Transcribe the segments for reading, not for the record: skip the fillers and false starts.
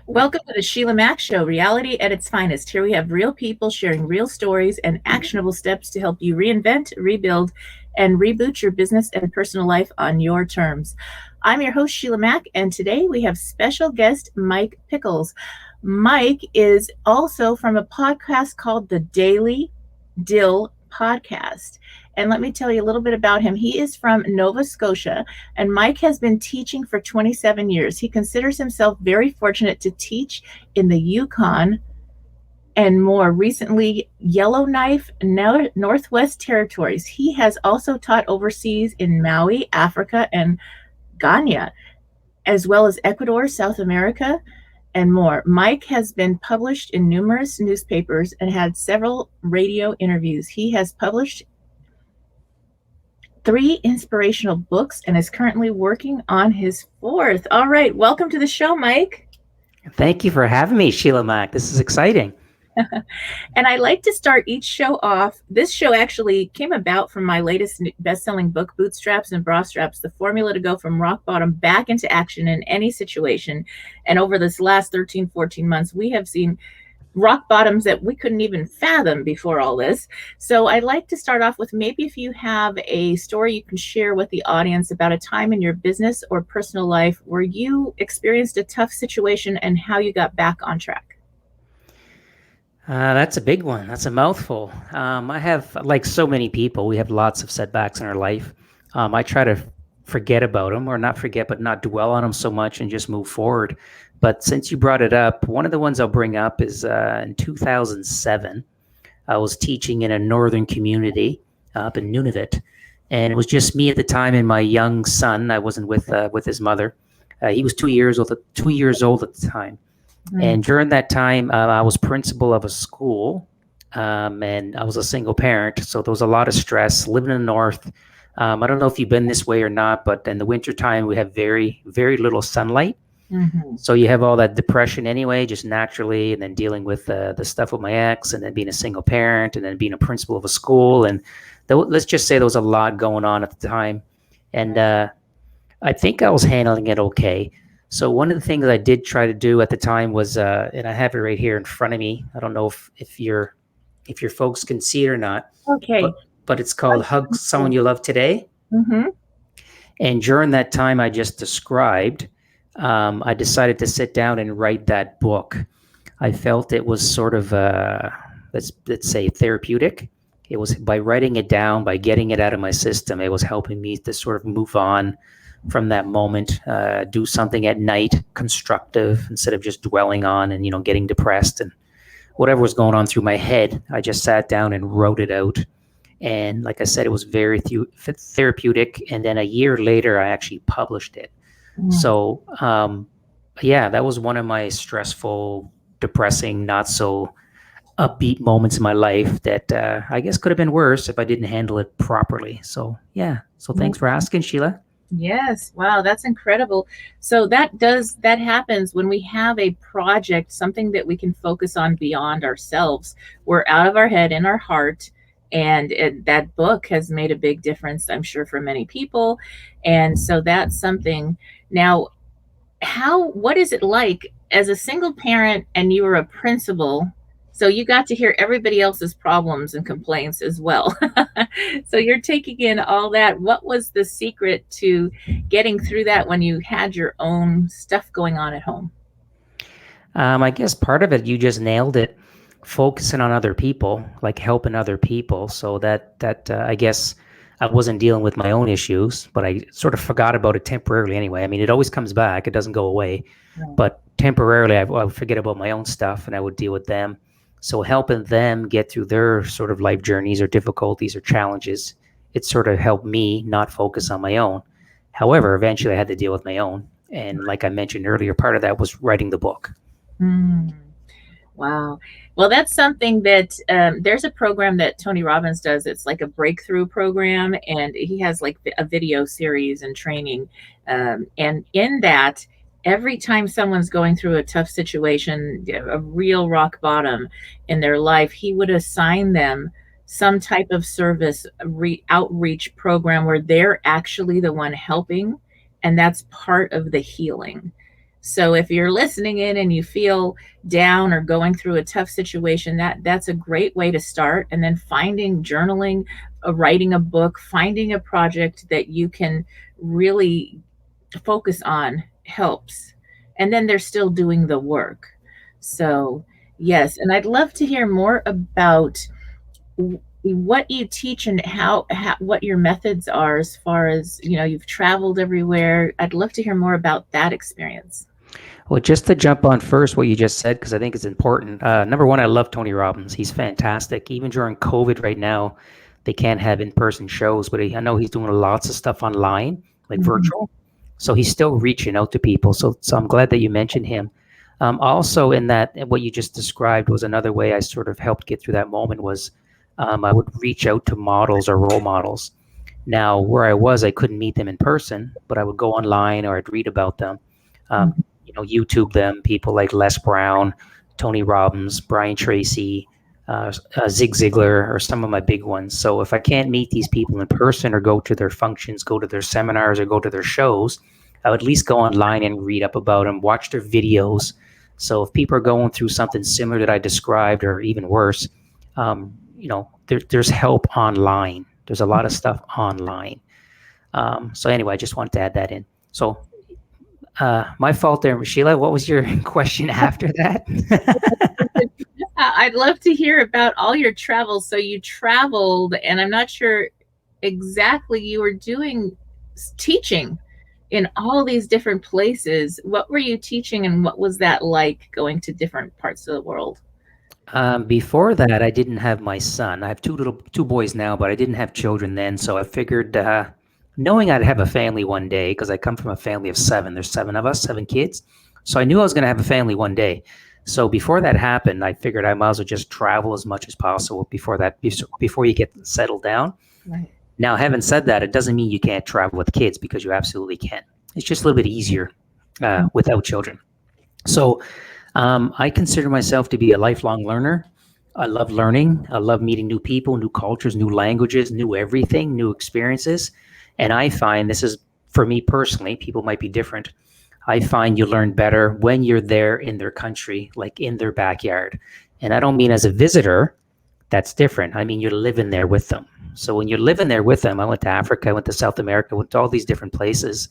Welcome to the Sheila Mack Show, reality at its finest. Here we have real people sharing real stories and actionable steps to help you reinvent, rebuild, and reboot your business and personal life on your terms. I'm your host, Sheila Mack, and today we have special guest Mike Pickles. Mike is also from a podcast called the Daily Dill Podcast. And let me tell you a little bit about him. He is from Nova Scotia, and Mike has been teaching for 27 years. He considers himself very fortunate to teach in the Yukon and more recently Yellowknife, Northwest Territories. He has also taught overseas in Maui, Africa, and Ghana, as well as Ecuador, South America, and more. Mike has been published in numerous newspapers and had several radio interviews. He has published 3 inspirational books and is currently working on his 4th. All right, welcome to the show, Mike. Thank you for having me, Sheila Mack. This is exciting. And I like to start each show off. This show actually came about from my latest best-selling book, Bootstraps and Bra Straps, the formula to go from rock bottom back into action in any situation. And over this last 13, 14 months, we have seen rock bottoms that we couldn't even fathom before all this. So I'd like to start off with maybe if you have a story you can share with the audience about a time in your business or personal life where you experienced a tough situation and how you got back on track. That's a big one. That's a mouthful. I have, like so many people, we have lots of setbacks in our life. I try to forget about them, or not forget, but not dwell on them so much and just move forward. But since you brought it up, one of the ones I'll bring up is in 2007, I was teaching in a northern community up in Nunavut. And it was just me at the time and my young son. I wasn't with his mother. He was 2 years old at the time. And during that time, I was principal of a school, and I was a single parent. So there was a lot of stress living in the north. I don't know if you've been this way or not, but in the wintertime, we have very, very little sunlight. Mm-hmm. So you have all that depression anyway, just naturally, and then dealing with the stuff with my ex, and then being a single parent, and then being a principal of a school. And let's just say there was a lot going on at the time. And I think I was handling it okay. So one of the things I did try to do at the time was, and I have it right here in front of me. I don't know if your folks can see it or not. Okay. But it's called Hug Someone You Love Today. Mm-hmm. And during that time I just described, I decided to sit down and write that book. I felt it was sort of, let's say, therapeutic. It was by writing it down, by getting it out of my system, it was helping me to sort of move on from that moment, do something at night constructive instead of just dwelling on and, getting depressed and whatever was going on through my head. I just sat down and wrote it out. And like I said, it was very therapeutic. And then a year later, I actually published it. Mm. So, that was one of my stressful, depressing, not so upbeat moments in my life that I guess could have been worse if I didn't handle it properly. So, So thanks for asking, Sheila. Yes. Wow. That's incredible. So that happens when we have a project, something that we can focus on beyond ourselves. We're out of our head, in our heart. And that book has made a big difference, I'm sure, for many people. And so that's something. Now, what is it like as a single parent and you were a principal? So you got to hear everybody else's problems and complaints as well. So you're taking in all that. What was the secret to getting through that when you had your own stuff going on at home? I guess part of it, you just nailed it. Focusing on other people, like helping other people. So that I guess I wasn't dealing with my own issues, but I sort of forgot about it temporarily anyway. I mean, it always comes back. It doesn't go away. Right. But temporarily, I would forget about my own stuff and I would deal with them. So helping them get through their sort of life journeys or difficulties or challenges, it sort of helped me not focus on my own. However, eventually I had to deal with my own. And like I mentioned earlier, part of that was writing the book. Wow. Well, that's something that there's a program that Tony Robbins does. It's like a breakthrough program, and he has like a video series and training. And in that, every time someone's going through a tough situation, a real rock bottom in their life, he would assign them some type of service outreach program where they're actually the one helping. And that's part of the healing. So if you're listening in and you feel down or going through a tough situation, that's a great way to start. And then finding journaling, writing a book, finding a project that you can really focus on helps. And then they're still doing the work. So, yes, and I'd love to hear more about what you teach and how what your methods are as far as, you've traveled everywhere. I'd love to hear more about that experience. Well, just to jump on first what you just said, because I think it's important. Number one, I love Tony Robbins. He's fantastic. Even during COVID right now, they can't have in-person shows, but I know he's doing lots of stuff online, like virtual. So he's still reaching out to people. So I'm glad that you mentioned him. Also, in that, what you just described was another way I sort of helped get through that moment was I would reach out to models or role models. Now, where I was, I couldn't meet them in person, but I would go online or I'd read about them. YouTube them, people like Les Brown, Tony Robbins, Brian Tracy, Zig Ziglar, or some of my big ones. So if I can't meet these people in person or go to their functions, go to their seminars, or go to their shows, I would at least go online and read up about them, watch their videos. So if people are going through something similar that I described, or even worse, there's help online. There's a lot of stuff online. So anyway, I just wanted to add that in. So my fault there, Sheila. What was your question after that? I'd love to hear about all your travels. So you traveled, and I'm not sure exactly, you were doing teaching in all these different places. What were you teaching, and what was that like going to different parts of the world? Before that, I didn't have my son. I have two boys now, but I didn't have children then. So I figured, knowing I'd have a family one day, because I come from a family of seven. There's seven of us, seven kids. So I knew I was going to have a family one day. So before that happened, I figured I might as well just travel as much as possible before you get settled down. Right. Now, having said that, it doesn't mean you can't travel with kids, because you absolutely can. It's just a little bit easier without children. So I consider myself to be a lifelong learner. I love learning. I love meeting new people, new cultures, new languages, new everything, new experiences. And I find this is, for me personally, people might be different. I find you learn better when you're there in their country, like in their backyard. And I don't mean as a visitor. That's different. I mean, you're living there with them. So when you're living there with them, I went to Africa, I went to South America, I went to all these different places.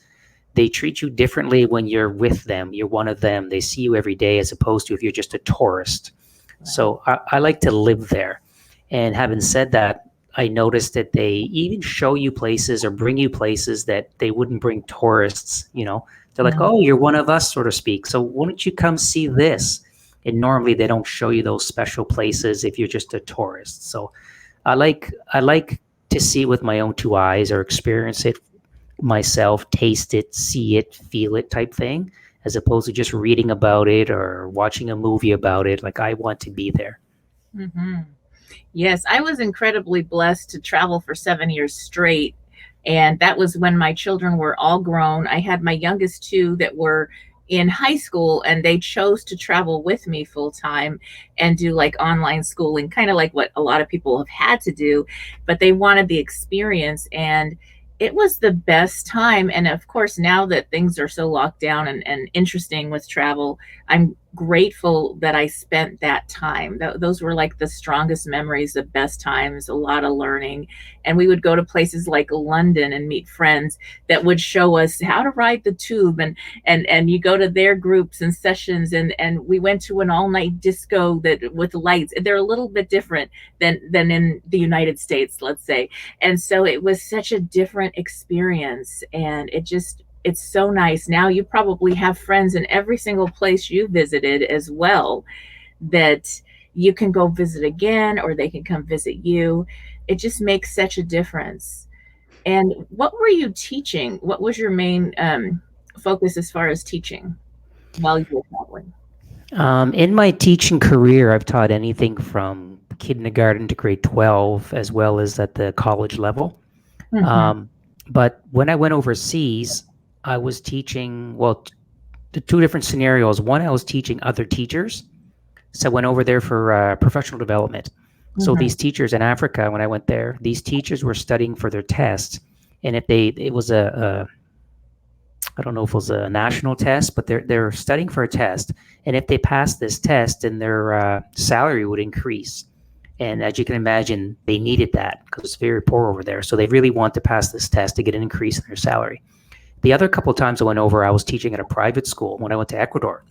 They treat you differently when you're with them. You're one of them. They see you every day, as opposed to if you're just a tourist. So I like to live there. And having said that, I noticed that they even show you places or bring you places that they wouldn't bring tourists. They're like, oh, you're one of us, so to speak. So why don't you come see this? And normally they don't show you those special places if you're just a tourist. So I like to see it with my own two eyes, or experience it myself, taste it, see it, feel it type thing, as opposed to just reading about it or watching a movie about it. Like, I want to be there. Mm-hmm. Yes, I was incredibly blessed to travel for 7 years straight. And that was when my children were all grown. I had my youngest two that were in high school, and they chose to travel with me full time and do like online schooling, kind of like what a lot of people have had to do, but they wanted the experience. And it was the best time. And of course, now that things are so locked down and interesting with travel, I'm grateful that I spent that time. Those were like the strongest memories, the best times, a lot of learning. And we would go to places like London and meet friends that would show us how to ride the tube, and you go to their groups and sessions, and we went to an all-night disco that with lights. They're a little bit different than in the United States, let's say. And so it was such a different experience, and it's so nice. Now you probably have friends in every single place you visited as well, that you can go visit again, or they can come visit you. It just makes such a difference. And what were you teaching? What was your main focus as far as teaching while you were traveling? In my teaching career, I've taught anything from kindergarten to grade 12, as well as at the college level. Mm-hmm. But when I went overseas, I was teaching, the two different scenarios. One, I was teaching other teachers. So I went over there for professional development. So Mm-hmm. these teachers in Africa, when I went there, these teachers were studying for their tests. And it was I don't know if it was a national test, but they're studying for a test, and if they pass this test, then their salary would increase. And as you can imagine, they needed that because it's very poor over there. So they really want to pass this test to get an increase in their salary. The other couple of times I went over, I was teaching at a private school when I went to Ecuador.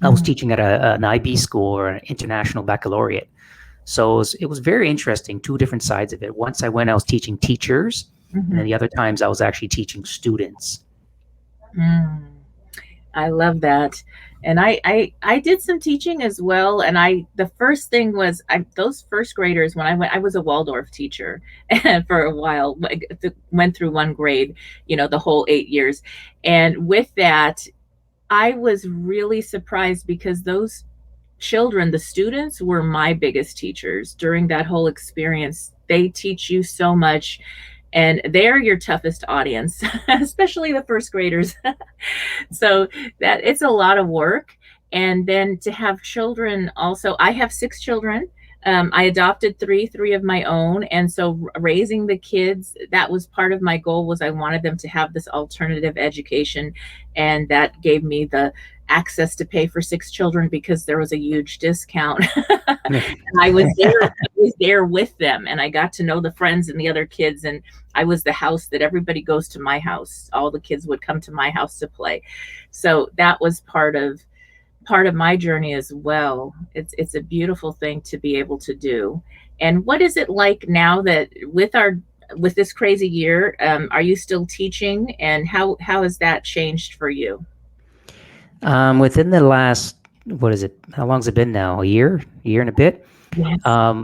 I was teaching at an IB school, or an international baccalaureate. So it was very interesting, two different sides of it. Once I went, I was teaching teachers, and then the other times I was actually teaching students. I love that. And I did some teaching as well. And the first thing was those first graders, when I was a Waldorf teacher for a while, went through one grade, the whole 8 years. And with that, I was really surprised because those children, the students, were my biggest teachers during that whole experience. They teach you so much, and they're your toughest audience, especially the first graders. So that it's a lot of work. And then to have children also, I have 6 children. I adopted three of my own. And so raising the kids, that was part of my goal, was I wanted them to have this alternative education. And that gave me the access to pay for 6 children because there was a huge discount. And I was there with them, and I got to know the friends and the other kids. And I was the house that everybody goes to. My house, all the kids would come to my house to play. So that was part of my journey as well. It's a beautiful thing to be able to do. And what is it like now that with this crazy year, are you still teaching, and how has that changed for you? Within the last, what is it? How long has it been now? A year and a bit. Yes.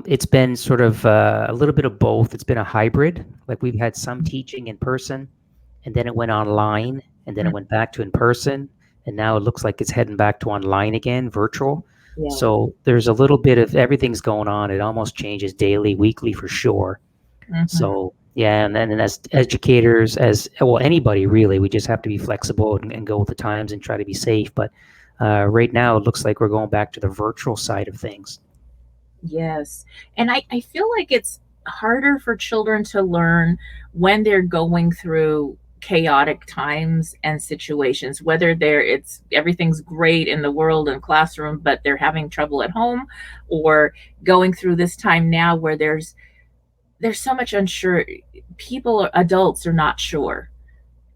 It's been sort of a little bit of both. It's been a hybrid. Like, we've had some teaching in person, and then it went online, and then it went back to in person, and now it looks like it's heading back to online again, virtual. Yeah. So there's a little bit of everything's going on. It almost changes daily, weekly for sure. So yeah, and then as educators, as well, anybody really, we just have to be flexible and go with the times and try to be safe. But right now, it looks like we're going back to the virtual side of things. Yes. And I feel like it's harder for children to learn when they're going through chaotic times and situations, whether everything's great in the world and classroom, but they're having trouble at home, or going through this time now where there's so much unsure. Adults are not sure.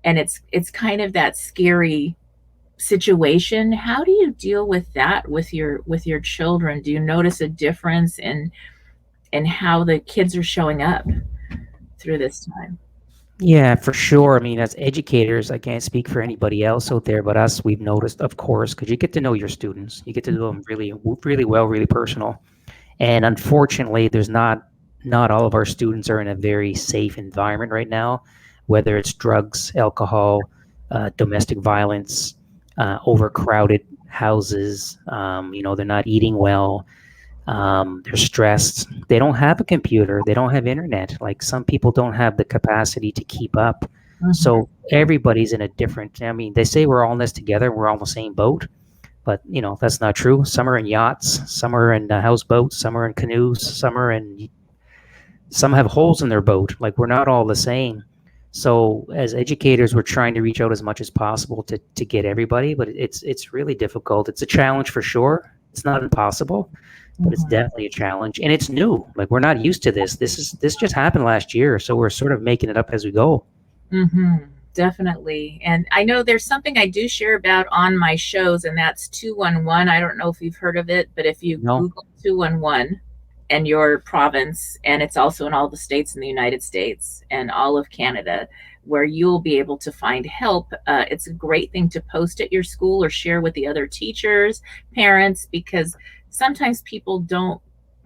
And it's kind of that scary situation. How do you deal with that with your children? Do you notice a difference in how the kids are showing up through this time? Yeah, for sure. I mean, as educators, I can't speak for anybody else out there, but us, we've noticed, of course, because you get to know your students, you get to know them really, really well, really personal. And unfortunately, there's not all of our students are in a very safe environment right now, whether it's drugs, alcohol, domestic violence, overcrowded houses. They're not eating well. They're stressed. They don't have a computer. They don't have internet. Like, some people don't have the capacity to keep up. So everybody's in a different, I mean, they say we're all in this together. We're all in the same boat. But, that's not true. Some are in yachts. Some are in houseboats. Some are in canoes. Some have holes in their boat. Like, we're not all the same. So as educators, we're trying to reach out as much as possible to get everybody, but it's really difficult. It's a challenge for sure. It's not impossible, but it's definitely a challenge, and it's new. Like, we're not used to this. This just happened last year, so we're sort of making it up as we go. Definitely. And I know there's something I do share about on my shows, and that's 211. I don't know if you've heard of it, but if you Google 211 and your province, and it's also in all the states in the United States and all of Canada, where you'll be able to find help. It's a great thing to post at your school or share with the other teachers, parents, because sometimes people don't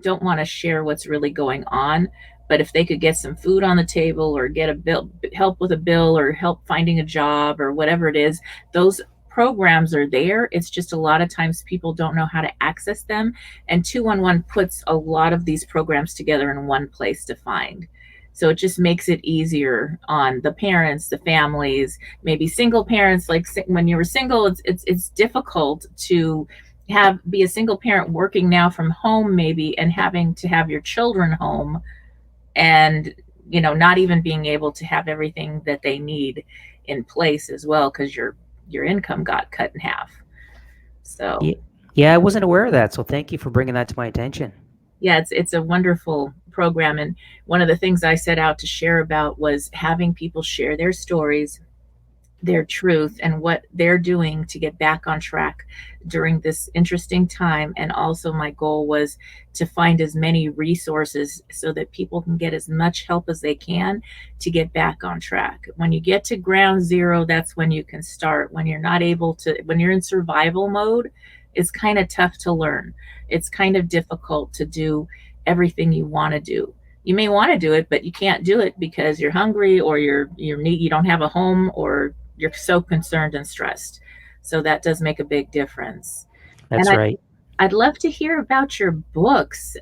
want to share what's really going on. But if they could get some food on the table, or get a bill, help with a bill, or help finding a job, or whatever it is, those programs are there. It's just a lot of times people don't know how to access them. And 211 puts a lot of these programs together in one place to find. So it just makes it easier on the parents, the families, maybe single parents. Like, when you were single, it's difficult to be a single parent working now from home, maybe, and having to have your children home, and not even being able to have everything that they need. in place as well, because your income got cut in half. So Yeah, yeah, I wasn't aware of that. So thank you for bringing that to my attention. yeah, it's a wonderful program. And one of the things I set out to share about was having people share their stories, their truth, and what they're doing to get back on track during this interesting time. And also, my goal was to find as many resources so that people can get as much help as they can to get back on track. When you get to ground zero, that's when you can start. When you're not able to, when you're in survival mode, it's kind of tough to learn. It's kind of difficult to do everything you want to do. You may want to do it, but you can't do it because you're hungry, or you don't have a home, or you're so concerned and stressed. So that does make a big difference. And That's right. I'd love to hear about your books,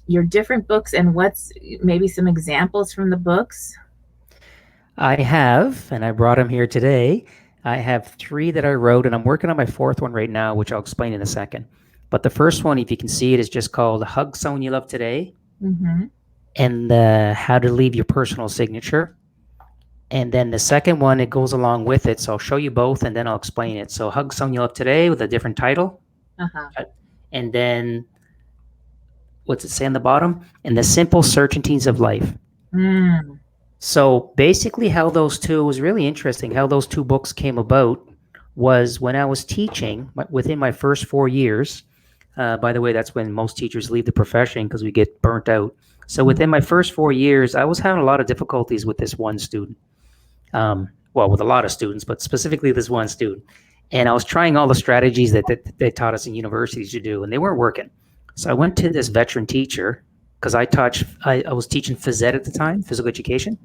your different books, and what's maybe some examples from the books. I have, and I brought them here today. I have three that I wrote, and I'm working on my fourth one right now, which I'll explain in a second. But the first one, if you can see it, is just called Hug Someone You Love Today, Mm-hmm. and How to Leave Your Personal Signature. And then the second one, it goes along with it. So I'll show you both, and then I'll explain it. So Hug Someone You Love Today with a different title. Uh-huh. And then what's it say on the bottom? And the Simple Certainties of Life. Mm. So basically how those two was really interesting. How those two books came about was when I was teaching within my first 4 years. By the way, that's when most teachers leave the profession because we get burnt out. So within my first 4 years, I was having a lot of difficulties with this one student. Well, with a lot of students, but specifically this one student. And I was trying all the strategies that they taught us in universities to do, and they weren't working. So I went to this veteran teacher because I was teaching phys ed at the time, physical education.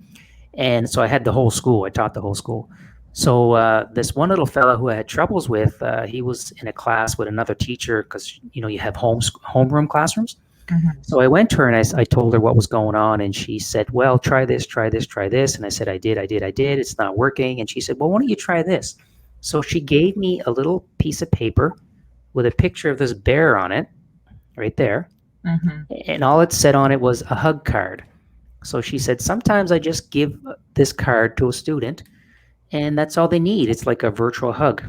And so I had the whole school. I taught the whole school. So this one little fellow who I had troubles with, he was in a class with another teacher because, you have homeroom classrooms. Mm-hmm. So I went to her and I told her what was going on. And she said, well, try this, try this, try this. And I said, I did. It's not working. And she said, well, why don't you try this? So she gave me a little piece of paper with a picture of this bear on it right there. Mm-hmm. And all it said on it was a hug card. So she said, sometimes I just give this card to a student and that's all they need. It's like a virtual hug.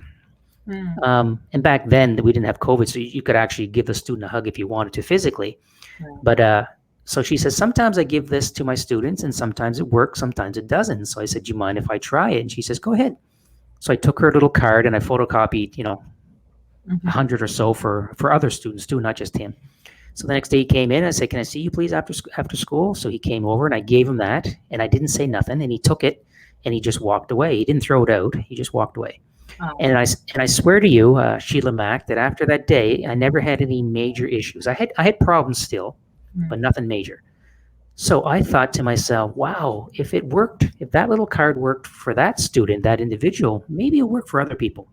Mm. And back then we didn't have COVID, so you could actually give the student a hug if you wanted to physically. Right. But so she says, sometimes I give this to my students and sometimes it works, sometimes it doesn't. So I said, do you mind if I try it? And she says, go ahead. So I took her little card and I photocopied, Mm-hmm. 100 or so for other students too, not just him. So the next day he came in and I said, can I see you please after school? So he came over and I gave him that and I didn't say nothing and he took it and he just walked away. He didn't throw it out. He just walked away. Oh. And I swear to you, Sheila Mack, that after that day, I never had any major issues. I had problems still, but nothing major. So I thought to myself, wow, if it worked, if that little card worked for that student, that individual, maybe it'll work for other people.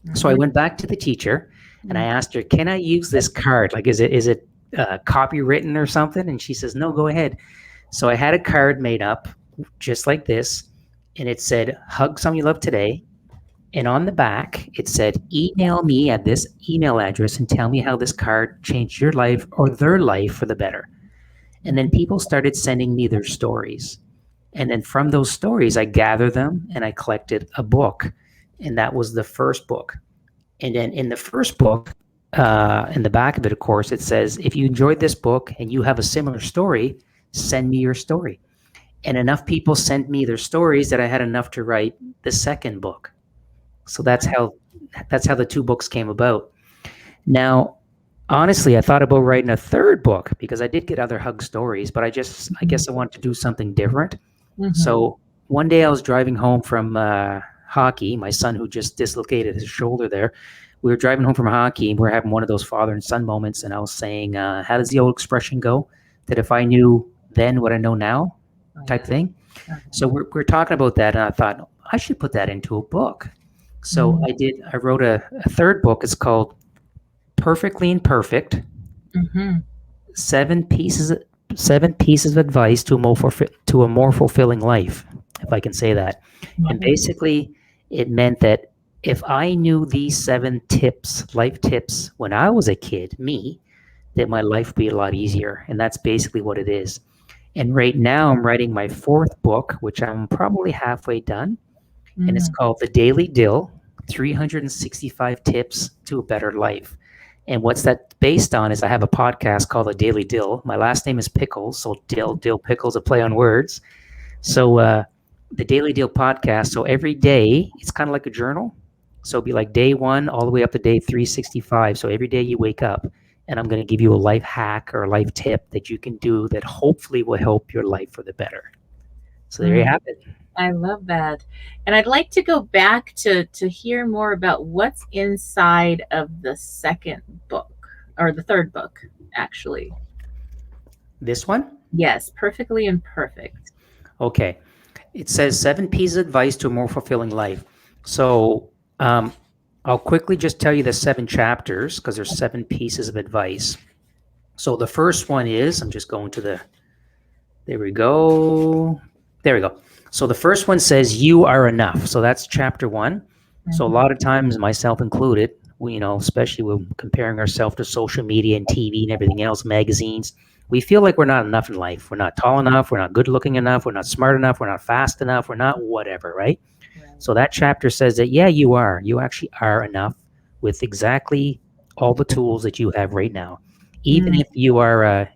Mm-hmm. So I went back to the teacher and I asked her, can I use this card? Like, is it copywritten or something? And she says, no, go ahead. So I had a card made up just like this, and it said, hug someone you love today. And on the back, it said, email me at this email address and tell me how this card changed your life or their life for the better. And then people started sending me their stories. And then from those stories, I gathered them and I collected a book. And that was the first book. And then in the first book, in the back of it, of course, it says, if you enjoyed this book and you have a similar story, send me your story. And enough people sent me their stories that I had enough to write the second book. So that's how the two books came about. Now, honestly, I thought about writing a third book because I did get other hug stories, but I guess I wanted to do something different. Mm-hmm. So one day I was driving home from hockey. My son, who just dislocated his shoulder there, we were driving home from hockey and we were having one of those father and son moments. And I was saying, how does the old expression go? That if I knew then what I know now type thing. So we're talking about that. And I thought, I should put that into a book. So I wrote a third book. It's called Perfectly Imperfect, Mm-hmm. 7 pieces of advice to a more fulfilling life, if I can say that. And basically it meant that if I knew these 7 life tips when I was a kid, that my life would be a lot easier. And that's basically what it is. And right now I'm writing my 4th book, which I'm probably halfway done. and it's Mm. called the Daily Dill 365 Tips to a Better Life. And what's that based on is I have a podcast called the Daily Dill. My last name is Pickles, so Dill Pickles, a play on words. So the Daily Dill podcast. So every day it's kind of like a journal. So it'll be like day 1 all the way up to day 365. So every day you wake up, and I'm going to give you a life hack or a life tip that you can do that hopefully will help your life for the better. So there you have it. I love that. And I'd like to go back to hear more about what's inside of the second book, or the third book, actually. This one? Yes, Perfectly Imperfect. Okay. It says 7 pieces of advice to a more fulfilling life. So I'll quickly just tell you the 7 chapters because there's 7 pieces of advice. So the first one is, I'm just going to there we go. So the first one says you are enough. So that's chapter 1. So a lot of times, myself included, we, especially when comparing ourselves to social media and TV and everything else, magazines, we feel like we're not enough in life. We're not tall enough. We're not good looking enough. We're not smart enough. We're not fast enough. We're not whatever, right? So that chapter says that, yeah, you are. You actually are enough with exactly all the tools that you have right now. Even if you are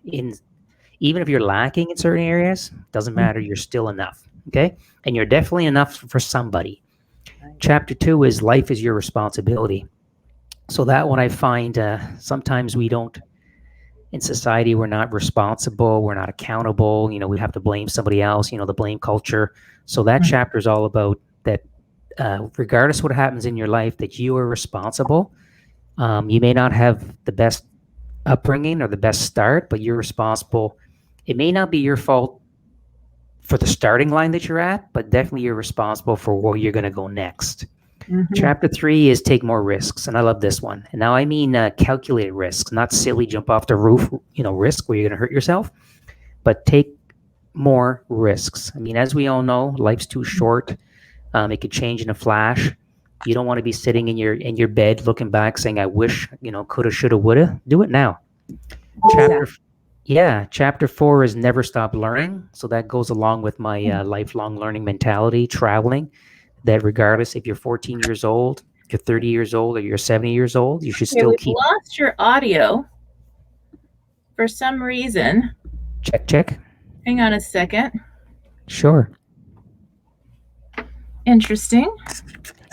even if you're lacking in certain areas, doesn't matter. You're still enough. Okay. And you're definitely enough for somebody. Chapter 2 is life is your responsibility. So that one I find sometimes we don't, in society, we're not responsible. We're not accountable. We have to blame somebody else, the blame culture. So that chapter is all about that. Regardless of what happens in your life, that you are responsible. You may not have the best upbringing or the best start, but you're responsible. It may not be your fault for the starting line that you're at, but definitely you're responsible for where you're going to go next. Chapter 3 is take more risks, and I love this one. And now I mean calculated risks, not silly jump off the roof, risk where you're going to hurt yourself, but take more risks. I mean, as we all know, life's too short. It could change in a flash. You don't want to be sitting in your bed looking back saying, I wish, coulda, shoulda, woulda. Do it now. Chapter 4 is never stop learning. So that goes along with my lifelong learning mentality, traveling, that regardless if you're 14 years old, you're 30 years old, or you're 70 years old, you should still keep. Lost your audio for some reason. Check. Hang on a second. Sure. Interesting.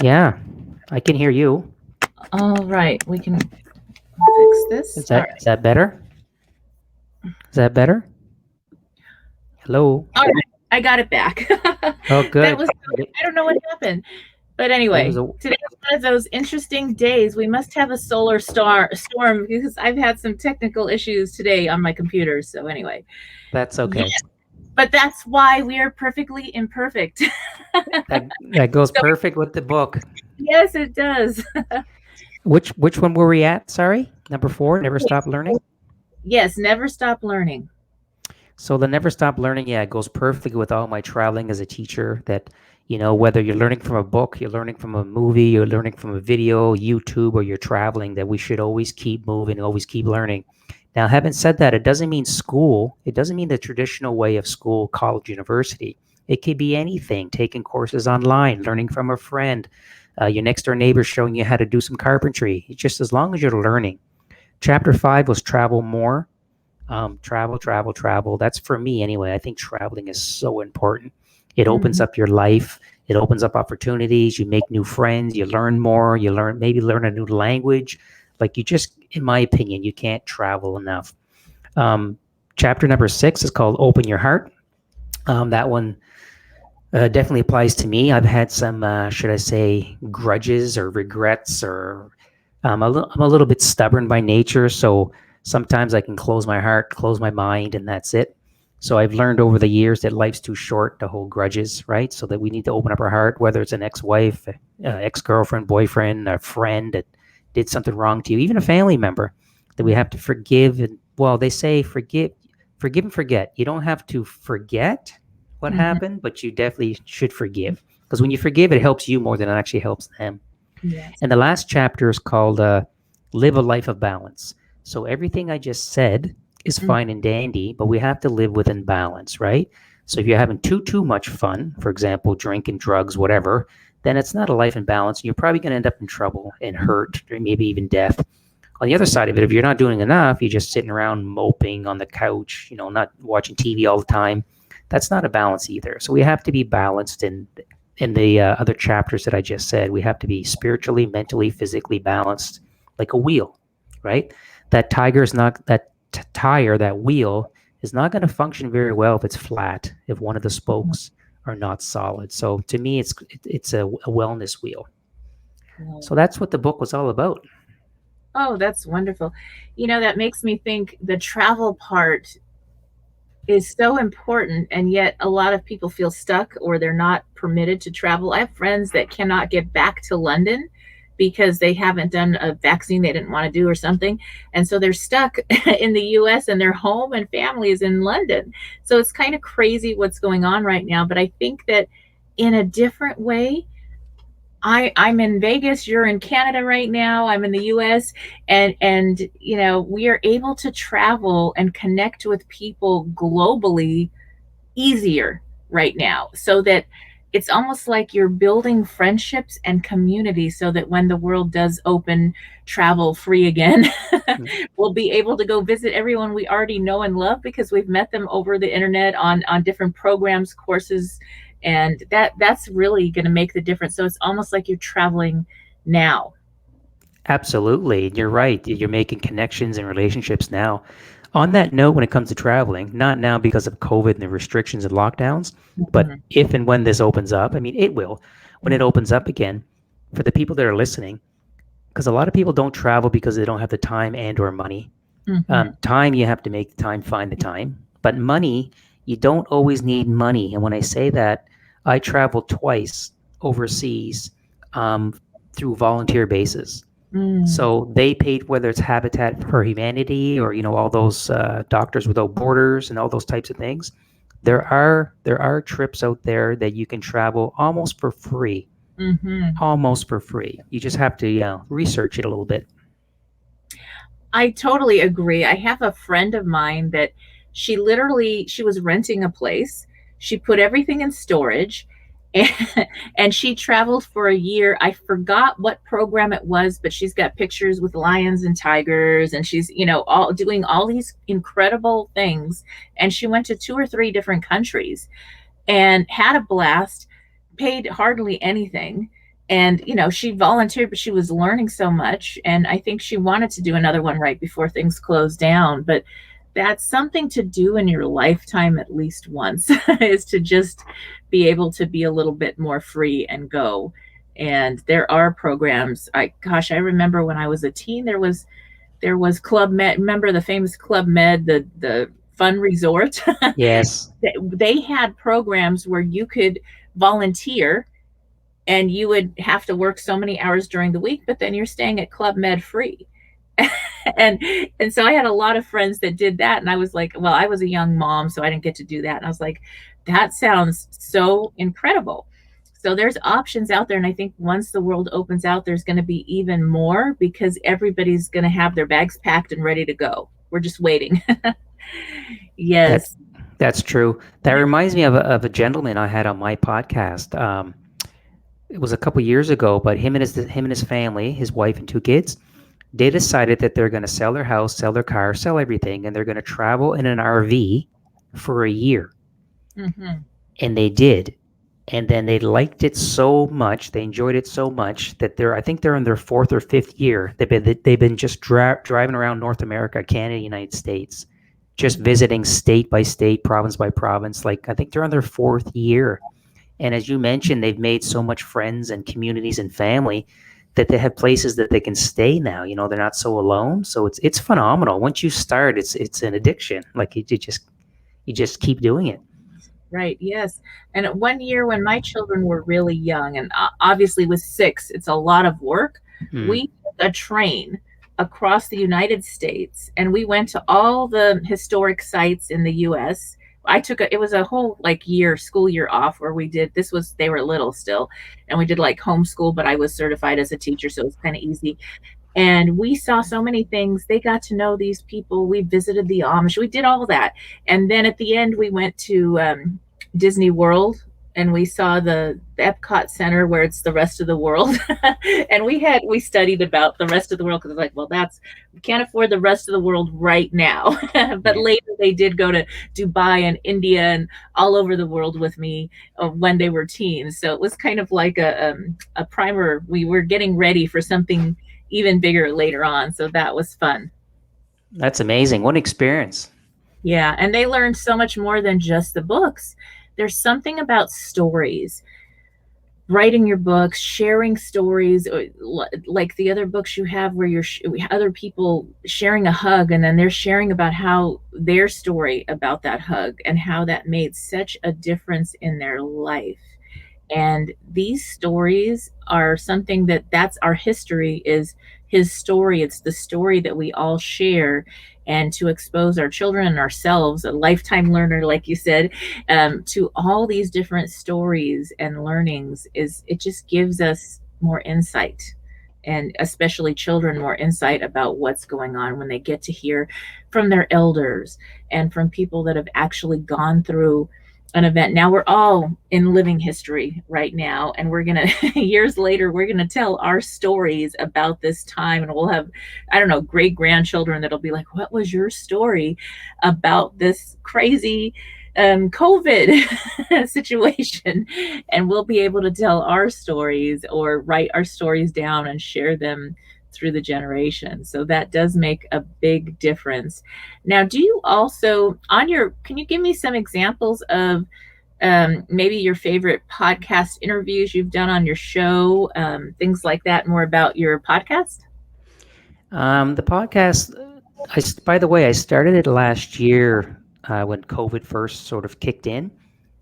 Yeah, I can hear you. All right, we can fix this. Is that better? Is that better? Hello. All right, I got it back. Oh, good. I don't know what happened, but anyway, today was one of those interesting days. We must have a solar storm because I've had some technical issues today on my computer. So anyway, that's okay. Yes, but that's why we are perfectly imperfect. that goes perfect with the book. Yes, it does. Which one were we at? Sorry, number 4. Never stop learning. Yes, never stop learning. So the never stop learning, it goes perfectly with all my traveling as a teacher. That whether you're learning from a book, you're learning from a movie, you're learning from a video, YouTube, or you're traveling, that we should always keep moving, always keep learning. Now, having said that, it doesn't mean school. It doesn't mean the traditional way of school, college, university. It could be anything, taking courses online, learning from a friend, your next door neighbor showing you how to do some carpentry. It's just as long as you're learning. Chapter 5 was travel more. Travel. That's for me anyway. I think traveling is so important. It opens up your life. It opens up opportunities. You make new friends. You learn more. You maybe learn a new language. Like in my opinion, you can't travel enough. Chapter number 6 is called Open Your Heart. That one definitely applies to me. I've had some, should I say, grudges or regrets, or I'm a little bit stubborn by nature. So sometimes I can close my heart, close my mind, and that's it. So I've learned over the years that life's too short to hold grudges, right? So that we need to open up our heart, whether it's an ex-wife, ex-girlfriend, boyfriend, a friend that did something wrong to you, even a family member, that we have to forgive. And they say forgive and forget. You don't have to forget what happened, but you definitely should forgive, because when you forgive, it helps you more than it actually helps them. Yes. And the last chapter is called Live a Life of Balance. So everything I just said is fine and dandy, but we have to live within balance, right? So if you're having too much fun, for example, drinking, drugs, whatever, then it's not a life in balance. You're probably going to end up in trouble and hurt, or maybe even death. On the other side of it, if you're not doing enough, you're just sitting around moping on the couch, not watching TV all the time. That's not a balance either. So we have to be balanced in the other chapters that I just said. We have to be spiritually, mentally, physically balanced, like a wheel, right? That tiger is not that tire, that wheel is not going to function very well if it's flat, if one of the spokes are not solid. So to me, it's a wellness wheel. So that's what the book was all about. Oh, that's wonderful. That makes me think the travel part is so important, and yet a lot of people feel stuck or they're not permitted to travel. I have friends that cannot get back to London because they haven't done a vaccine they didn't want to do or something. And so they're stuck in the US and their home and family is in London. So it's kind of crazy what's going on right now. But I think that in a different way, I'm in Vegas, you're in Canada right now, I'm in the US, and we are able to travel and connect with people globally easier right now, so that it's almost like you're building friendships and community, so that when the world does open travel free again, we'll be able to go visit everyone we already know and love because we've met them over the internet on different programs, courses, and that's really going to make the difference. So it's almost like you're traveling now. Absolutely. You're right. You're making connections and relationships now. On that note, when it comes to traveling, not now because of COVID and the restrictions and lockdowns, but if and when this opens up, I mean, it will, when it opens up again, for the people that are listening, because a lot of people don't travel because they don't have the time and or money. Time, you have to make the time, find the time. But money, you don't always need money. And when I say that, I traveled twice overseas through volunteer basis. So they paid, whether it's Habitat for Humanity or all those Doctors Without Borders and all those types of things. There are trips out there that you can travel almost for free. Almost for free. You just have to research it a little bit. I totally agree. I have a friend of mine that she was renting a place. She put everything in storage, and she traveled for a year. I forgot what program it was, but she's got pictures with lions and tigers, and she's, all doing all these incredible things. And she went to 2 or 3 different countries and had a blast, paid hardly anything. And, she volunteered, but she was learning so much. And I think she wanted to do another one right before things closed down. But that's something to do in your lifetime at least once, is to just be able to be a little bit more free and go. And there are programs. I remember when I was a teen, there was Club Med. Remember the famous Club Med, the fun resort? Yes. They had programs where you could volunteer and you would have to work so many hours during the week, but then you're staying at Club Med free. and so I had a lot of friends that did that, and I was like, well, I was a young mom, so I didn't get to do that. And I was like, that sounds so incredible. So there's options out there, and I think once the world opens out, there's going to be even more, because everybody's going to have their bags packed and ready to go. We're just waiting. Yes. That's true. That reminds me of a gentleman I had on my podcast. It was a couple years ago, but him and his family, his wife and 2 kids, they decided that they're going to sell their house, sell their car, sell everything, and they're going to travel in an RV for a year. And they did. And then they liked it so much, they enjoyed it so much that I think they're in their 4th or 5th year. They've been just driving around North America, Canada, United States, just visiting state by state, province by province. Like, I think they're on their 4th year. And as you mentioned, they've made so much friends and communities and family that they have places that they can stay now. They're not so alone. So it's phenomenal. Once you start, it's an addiction. Like, you just keep doing it. Right. Yes. And 1 year when my children were really young, and obviously with 6, it's a lot of work. We took a train across the United States, and we went to all the historic sites in the US. It was a whole school year off where they were little still, and we did homeschool, but I was certified as a teacher, so it was kind of easy. And we saw so many things. They got to know these people. We visited the Amish. We did all that. And then at the end, we went to Disney World and we saw the Epcot Center where it's the rest of the world. And we studied about the rest of the world because like, well, we can't afford the rest of the world right now. But Yeah. later they did go to Dubai and India and all over the world with me when they were teens. So it was kind of like a primer. We were getting ready for something even bigger later on. So that was fun. That's amazing. What an experience. Yeah, and they learned so much more than just the books. There's something about stories, writing your books, sharing stories, like the other books you have where other people sharing a hug and then they're sharing about how their story about that hug and how that made such a difference in their life. And these stories are something that's our history, is his story. It's the story that we all share. And to expose our children and ourselves, a lifetime learner like you said, to all these different stories and learnings, is it just gives us more insight, and especially children more insight about what's going on when they get to hear from their elders and from people that have actually gone through an event. Now we're all in living history right now, and we're gonna years later we're gonna tell our stories about this time, and we'll have, I don't know, great grandchildren that'll be like, what was your story about this crazy COVID situation? And we'll be able to tell our stories or write our stories down and share them through the generations. So that does make a big difference. Now, do you also, can you give me some examples of maybe your favorite podcast interviews you've done on your show, things like that, more about your podcast? The podcast, by the way, I started it last year when COVID first sort of kicked in.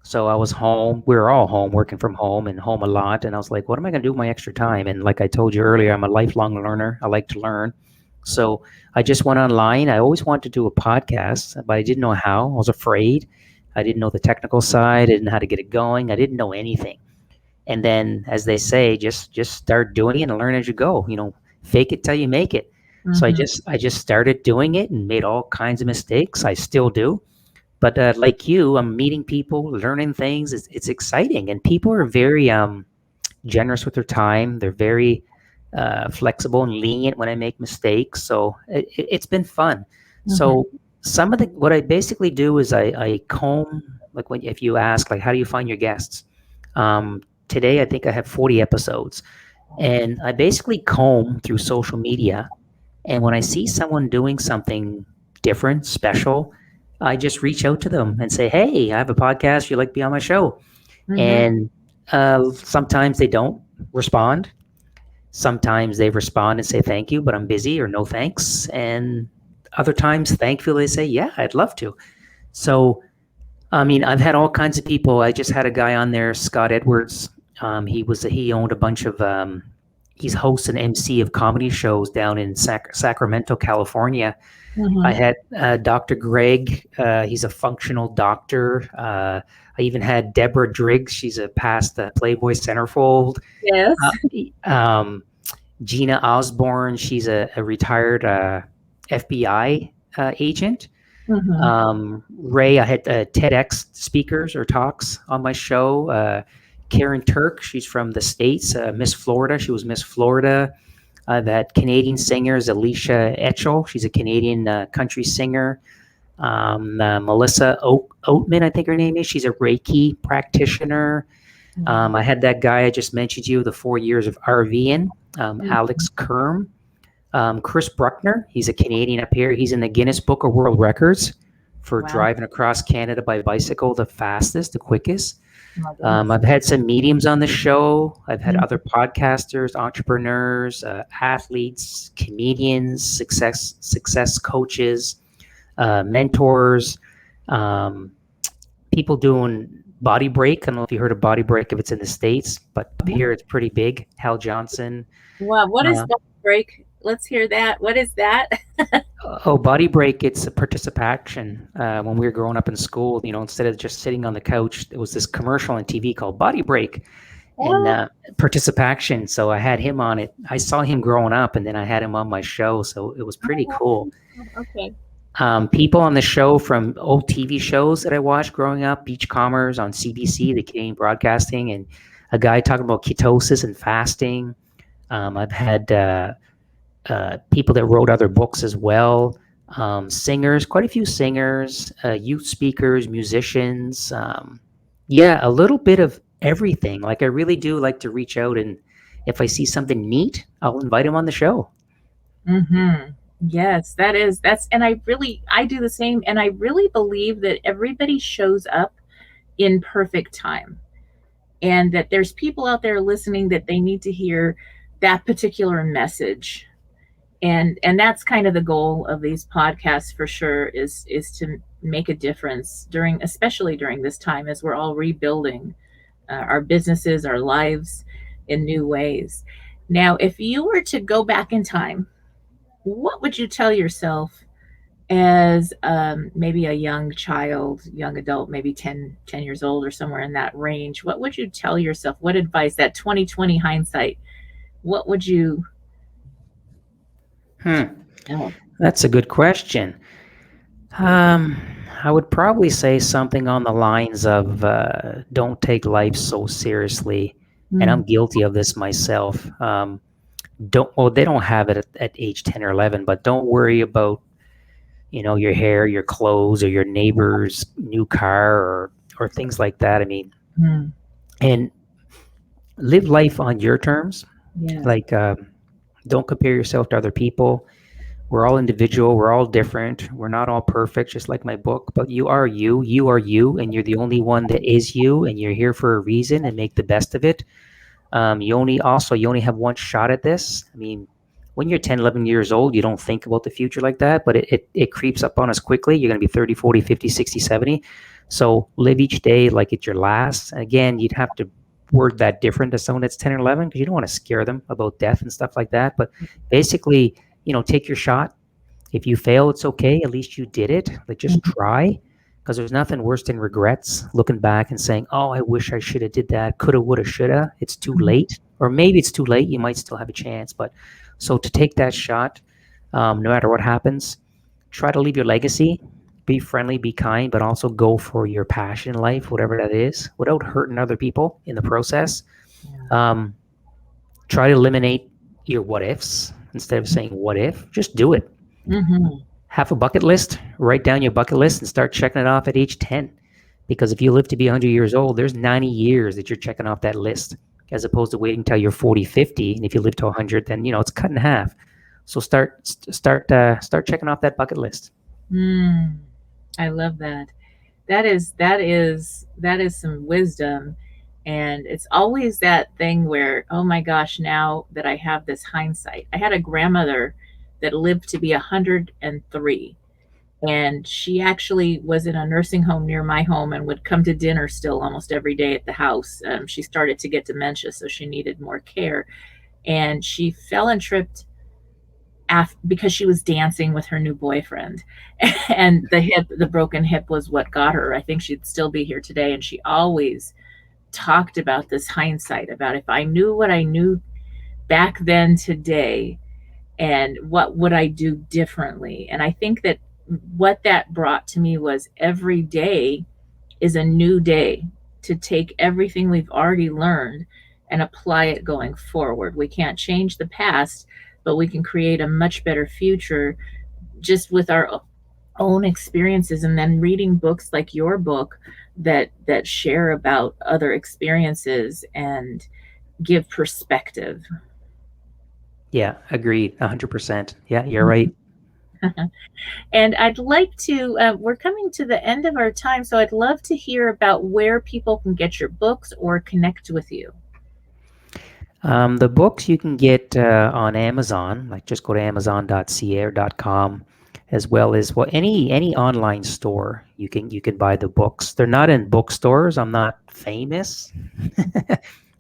So I was home. We were all home, working from home and home a lot. And I was like, what am I going to do with my extra time? And like I told you earlier, I'm a lifelong learner. I like to learn. So I just went online. I always wanted to do a podcast, but I didn't know how. I was afraid. I didn't know the technical side. I didn't know how to get it going. I didn't know anything. And then, as they say, just start doing it and learn as you go. Fake it till you make it. So I Mm-hmm. just started doing it and made all kinds of mistakes. I still do, but like you, I'm meeting people, learning things. It's exciting, and people are very generous with their time. They're very flexible and lenient when I make mistakes. So it's been fun. Mm-hmm. So some of the what I basically do is I comb, like when if you ask like how do you find your guests. Today I think I have 40 episodes, and I basically comb through social media, and when I see someone doing something different, special, I just reach out to them and say, "Hey, I have a podcast. You like to be on my show?" Mm-hmm. And sometimes they don't respond. Sometimes they respond and say, "Thank you, but I'm busy," or "No thanks." And other times, thankfully, they say, "Yeah, I'd love to." So, I mean, I've had all kinds of people. I just had a guy on there, Scott Edwards. He owned a bunch of he's host and MC of comedy shows down in Sacramento, California. I Mm-hmm. had Dr. Greg. He's a functional doctor. I even had Deborah Driggs. She's a past Playboy centerfold. Yes. Um, Gina Osborne. She's a retired FBI agent. Mm-hmm. Ray, I had TEDx speakers or talks on my show. Karen Turk, she's from the States, Miss Florida. She was Miss Florida. I've had Canadian singers, Alicia Etchell. She's a Canadian country singer. Melissa Oatman, I think her name is. She's a Reiki practitioner. I had that guy I just mentioned to you, the 4 years of RVing, Alex Kerm. Chris Bruckner, he's a Canadian up here. He's in the Guinness Book of World Records for Wow. driving across Canada by bicycle the fastest, the quickest. Oh my goodness. I've had some mediums on the show. I've had Mhm. other podcasters, entrepreneurs, athletes, comedians, success coaches, mentors, um, people doing body break. I don't know if you heard of body break if it's in the States, but up here it's pretty big. Hal Johnson. Wow, what is Uh, bubble break? Let's hear that. What is that? body break, it's a participation. When we were growing up in school, instead of just sitting on the couch, there was this commercial on TV called Body Break and Oh, participation. So I had him on it. I saw him growing up and then I had him on my show. So it was pretty cool. okay. People on the show from old TV shows that I watched growing up, Beachcombers on CBC, the Canadian Broadcasting, and a guy talking about ketosis and fasting. I've had people that wrote other books as well, singers, quite a few singers, youth speakers, musicians. Yeah, a little bit of everything. Like I really do like to reach out, and if I see something neat, I'll invite them on the show. Mm-hmm. Yes, and I do the same. And I really believe that everybody shows up in perfect time, and that there's people out there listening that they need to hear that particular message. And that's kind of the goal of these podcasts for sure, is to make a difference especially during this time as we're all rebuilding our businesses, our lives in new ways. Now, if you were to go back in time, what would you tell yourself as maybe a young child, young adult, maybe 10 years old or somewhere in that range? What would you tell yourself? What advice, that 2020 hindsight, what would you tell? That's a good question. Um, I would probably say something on the lines of don't take life so seriously. And I'm Mm, guilty of this myself. They don't have it at age 10 or 11, but don't worry about, your hair, your clothes, or your neighbor's new car or things like that. I mean, mm, and live life on your terms. yeah. Like, don't compare yourself to other people. We're all individual. We're all different. We're not all perfect, just like my book, but you are you. You are you, and you're the only one that is you, and you're here for a reason and make the best of it. You only have one shot at this. I mean, when you're 10, 11 years old, you don't think about the future like that, but it creeps up on us quickly. You're going to be 30, 40, 50, 60, 70. So live each day like it's your last. And again, you'd have to word that different to someone that's 10 or 11 because you don't want to scare them about death and stuff like that. But basically, take your shot. If you fail, it's okay. At least you did it. Like just Mhm, try, because there's nothing worse than regrets. Looking back and saying, "Oh, I wish I should have did that. Coulda, woulda, shoulda." It's too mhm, late, or maybe it's too late. You might still have a chance, but so to take that shot, no matter what happens, try to leave your legacy. Be friendly, be kind, but also go for your passion in life, whatever that is, without hurting other people in the process. yeah. Um, Try to eliminate your what ifs instead of saying what if. Just do it. Mhm, Have a bucket list, write down your bucket list and start checking it off at age 10. Because if you live to be 100 years old, there's 90 years that you're checking off that list, as opposed to waiting until you're 40, 50. And if you live to 100, then, it's cut in half. So start checking off that bucket list. mm. I love that. That is some wisdom. And it's always that thing where, oh my gosh, now that I have this hindsight. I had a grandmother that lived to be 103, and she actually was in a nursing home near my home and would come to dinner still almost every day at the house. She started to get dementia, so she needed more care, and she fell and tripped because she was dancing with her new boyfriend. And the broken hip was what got her. I think she'd still be here today. And she always talked about this hindsight, about if I knew what I knew back then today, and what would I do differently. And I think that what that brought to me was every day is a new day to take everything we've already learned and apply it going forward. We can't change the past, but we can create a much better future just with our own experiences, and then reading books like your book that share about other experiences and give perspective. Yeah, agreed. 100%. Yeah, you're right. And I'd like to, we're coming to the end of our time, so I'd love to hear about where people can get your books or connect with you. The books you can get on Amazon, like just go to amazon.ca or .com, as well as any online store. You can buy the books. They're not in bookstores. I'm not famous,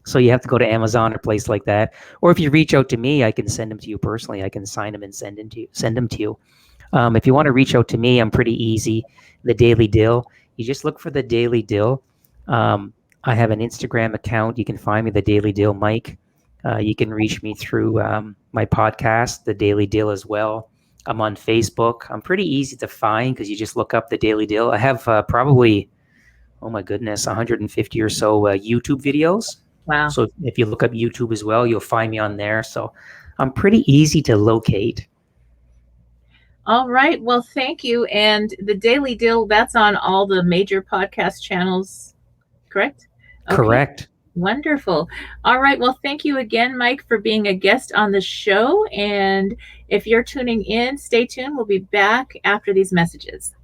so you have to go to Amazon or a place like that. Or if you reach out to me, I can send them to you personally. I can sign them and send them to you. If you want to reach out to me, I'm pretty easy. The Daily Dill. You just look for the Daily Dill. I have an Instagram account. You can find me, the Daily Dill Mike. You can reach me through my podcast, The Daily Dill, as well. I'm on Facebook. I'm pretty easy to find because you just look up the Daily Dill. I have probably, oh my goodness, 150 or so YouTube videos. Wow. So if you look up YouTube as well, you'll find me on there. So I'm pretty easy to locate. All right. Well, thank you. And the Daily Dill, that's on all the major podcast channels, correct? Okay. Correct. Wonderful. All right. Well, thank you again, Mike, for being a guest on the show. And if you're tuning in, stay tuned. We'll be back after these messages.